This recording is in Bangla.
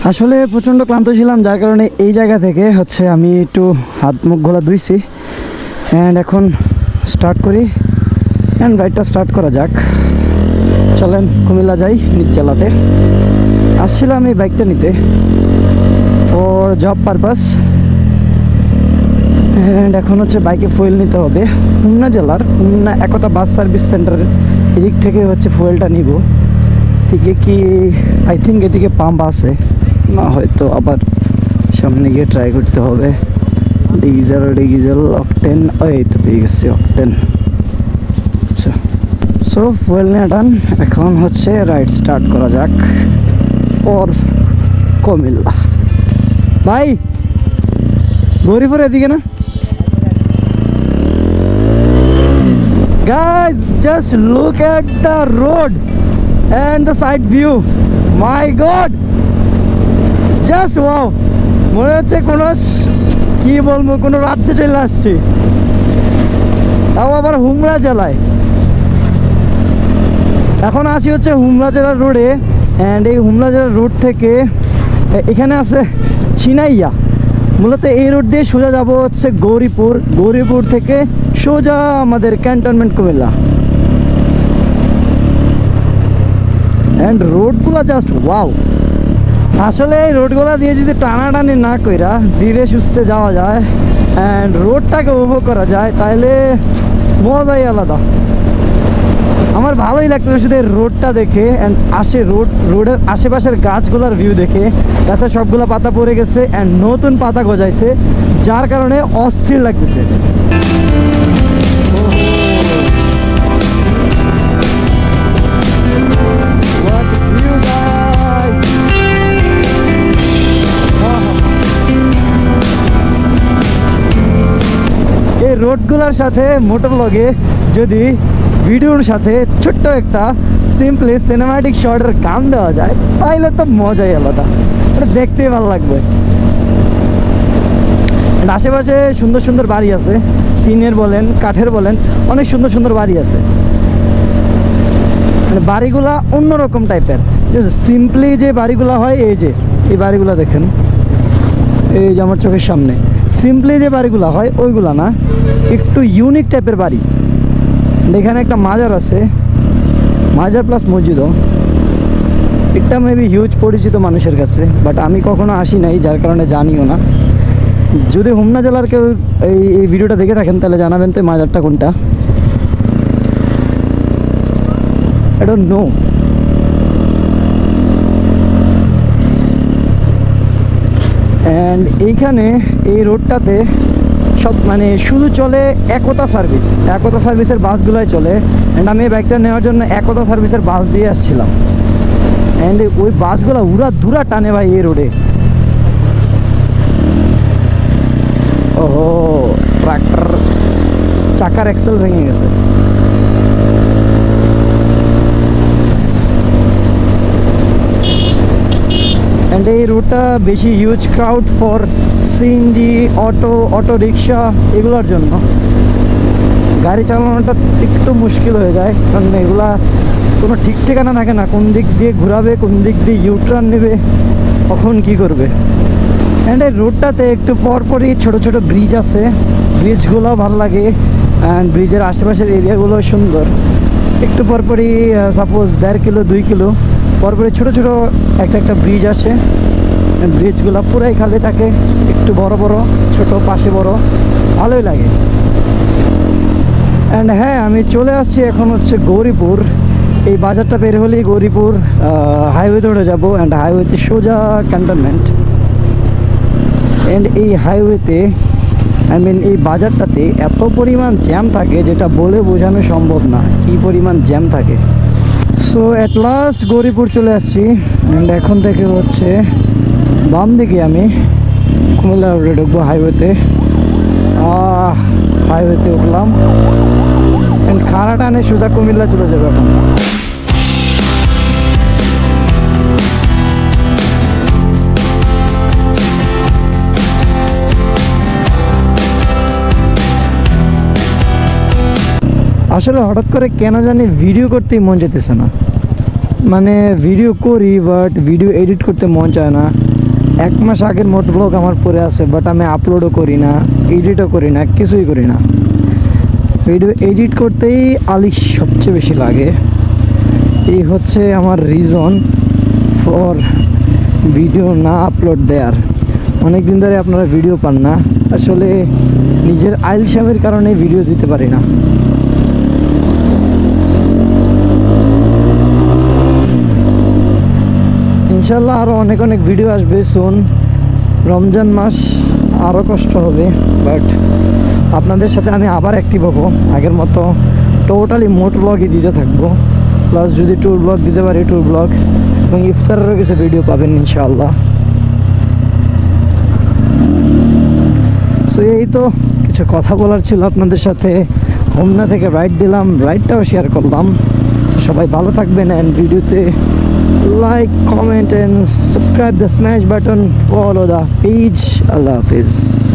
আসলে প্রচণ্ড ক্লান্ত ছিলাম, যার কারণে এই জায়গা থেকে হচ্ছে আমি একটু হাত মুখ গলা ধুইছি। অ্যান্ড এখন স্টার্ট করি, অ্যান্ড রাইডটা স্টার্ট করা যাক। চলেন কুমিল্লা যাই নিজ চালাতে। আসছিলাম এই বাইকটা নিতে ফর জব পারপাস, অ্যান্ড এখন হচ্ছে বাইকে ফুয়েল নিতে হবে। খুলনা জেলার খুলনা একতা বাস সার্ভিস সেন্টার এদিক থেকে হচ্ছে ফুয়েলটা নিব। এদিকে কি আই থিঙ্ক এদিকে পাম্প আছে না, হয়তো আবার সামনে গিয়ে ট্রাই করতে হবে। ডিজেল অকটেন, এই তো পেয়ে গেছি অকটেন। আচ্ছা, সো ফুয়েল নিয়ে ডান। এখন হচ্ছে রাইড স্টার্ট করা যাক ফর কুমিল্লা। ভাই গৌরীপুর এদিকে না? Guys just look at the road and the side view, my god, just wow, মনে হচ্ছে কোনো কি বলবো কোনো রাজ্যে চলে আসছি, তাও আবার হুমরা জেলায়। এখন আসি হচ্ছে হুমরা জেলার রোডে, অ্যান্ড এই হুমরা জেলার রোড থেকে এখানে আছে ছিনাইয়া। মূলত এই রোড দিয়ে সোজা যাব হচ্ছে গৌরীপুর থেকে সোজা আমাদের ক্যান্টনমেন্ট কুমিল্লা। অ্যান্ড রোডগুলো জাস্ট ওয়াও। আসলে এই রোডগুলো দিয়ে যদি টানাটানি না কইরা ধীরে সুস্থে যাওয়া যায় অ্যান্ড রোডটাকে উপভোগ করা যায়, তাহলে মজাই আলাদা। আমার ভালোই লাগতো শুধু রোডটা দেখে, অ্যান্ড রোডের আশেপাশের গাছগুলোর ভিউ দেখে। গাছে সবগুলো পাতা পড়ে গেছে অ্যান্ড নতুন পাতা গজাইছে, যার কারণে অস্থির লাগতেছে। এই রোডগুলোর সাথে মোটর লগে যদি ভিডিওর সাথে ছোট্ট একটা সিম্পলি সিনেম্যাটিক শটের গান দেওয়া যায়, তাহলে তো মজাই আলাদা, এটা দেখতেই ভালো লাগবে। আশেপাশে সুন্দর সুন্দর বাড়ি আছে, টিনের বলেন কাঠের বলেন, অনেক সুন্দর সুন্দর বাড়ি আছে। মানে বাড়িগুলা অন্যরকম টাইপের। সিম্পলি যে বাড়িগুলো হয়, এই বাড়িগুলো দেখেন, এই যে আমার চোখের সামনে সিম্পলি যে বাড়িগুলো হয় ওইগুলা না, একটু ইউনিক টাইপের বাড়ি। এখানে একটা মাজার আছে, মাজার প্লাস মসজিদও। এটা মেবি হিউজ পরিচিত মানুষের কাছে, বাট আমি কখনো আসি নাই, যার কারণে জানিও না। যদি হুমনা জেলার কেউ এই ভিডিওটা দেখে থাকেন তাহলে জানাবেন তো এই মাজারটা কোনটা। I don't know. অ্যান্ড এইখানে এই রোডটাতে সব মানে শুধু চলে একতা সার্ভিসের বাসগুলোই চলে। অ্যান্ড আমি এই বাইকটা নেওয়ার জন্য একতা সার্ভিসের বাস দিয়ে আসছিলাম। অ্যান্ড ওই বাসগুলো উড়া টানে ভাই এই রোডে। ওহো, ট্রাক্টর চাকার এক্সেল ভেঙে গেছে। অ্যান্ড এই রুটটা বেশি huge crowd for CNG, auto rickshaw এগুলোর জন্য। গাড়ি চালানোটা একটু মুশকিল হয়ে যায়, কারণ এগুলা কোনো ঠিক ঠিকানা থাকে না, কোন দিক দিয়ে ঘোরাবে, কোন দিক দিয়ে ইউটার্ন নেবে, কখন কি করবে। অ্যান্ড এই রোডটাতে একটু পরপরই ছোট ছোট ব্রিজ আছে, ব্রিজগুলো ভালো লাগে। অ্যান্ড ব্রিজের আশেপাশের এরিয়াগুলো সুন্দর। একটু পরপরই সাপোজ 1.5 কিলো 2 কিলো পরপরই ছোট ছোট একটা ব্রিজ আসে। ব্রিজগুলো পুরাই খালি থাকে, একটু বড় ছোট পাশে বড়, ভালোই লাগে। অ্যান্ড হ্যাঁ, আমি চলে আসছি এখন হচ্ছে গৌরীপুর। এই বাজারটা বের হলেই গৌরীপুর হাইওয়ে ধরে যাব, অ্যান্ড হাইওয়েতে সোজা ক্যান্টনমেন্ট। অ্যান্ড এই হাইওয়েতে এই বাজারটাতে এত পরিমাণ জ্যাম থাকে যেটা বলে বোঝানো সম্ভব না, কি পরিমাণ জ্যাম থাকে। সো অ্যাট লাস্ট গৌরীপুর চলে আসছি। অ্যান্ড এখন থেকে হচ্ছে বাম দিকে আমি কুমিল্লা রোডে ঢুকবো হাইওয়েতে। হাইওয়েতে উঠলাম, অ্যান্ড খাড়া টানে সোজা কুমিল্লা চলে যাবে এখন। আসলে হঠাৎ করে কেন জানি ভিডিও করতেই মন যেতেছে না, মানে ভিডিও করি বাট ভিডিও এডিট করতে মন চায় না। 1 মাস আগের মোটো ব্লগ আমার পড়ে আছে, বাট আমি আপলোডও করি না, এডিটও করি না, কিছুই করি না। ভিডিও এডিট করতেই আলিশ সবচেয়ে বেশি লাগে। এই হচ্ছে আমার রিজন ফর ভিডিও না আপলোড দেওয়ার। অনেক দিন ধরে আপনারা ভিডিও পান না, আসলে নিজের আইলসামের কারণে ভিডিও দিতে পারি না। ইনশাল্লাহ আরও অনেক অনেক ভিডিও আসবে সুন। রমজান মাস আরও কষ্ট হবে, বাট আপনাদের সাথে আমি আবার অ্যাক্টিভ হবো আগের মতো। টোটালি মোট ব্লগই দিতে থাকবো, প্লাস যদি ট্যুর ব্লগ দিতে পারি ট্যুর ব্লগ, এবং ইফতারেরও কিছু ভিডিও পাবেন ইনশাআল্লাহ। সো এই তো কিছু কথা বলার ছিল আপনাদের সাথে। হোমনা থেকে রাইড দিলাম, রাইডটাও শেয়ার করলাম। তো সবাই ভালো থাকবেন, অ্যান্ড ভিডিওতে like, comment and subscribe the smash button, follow the page. Allah Hafiz.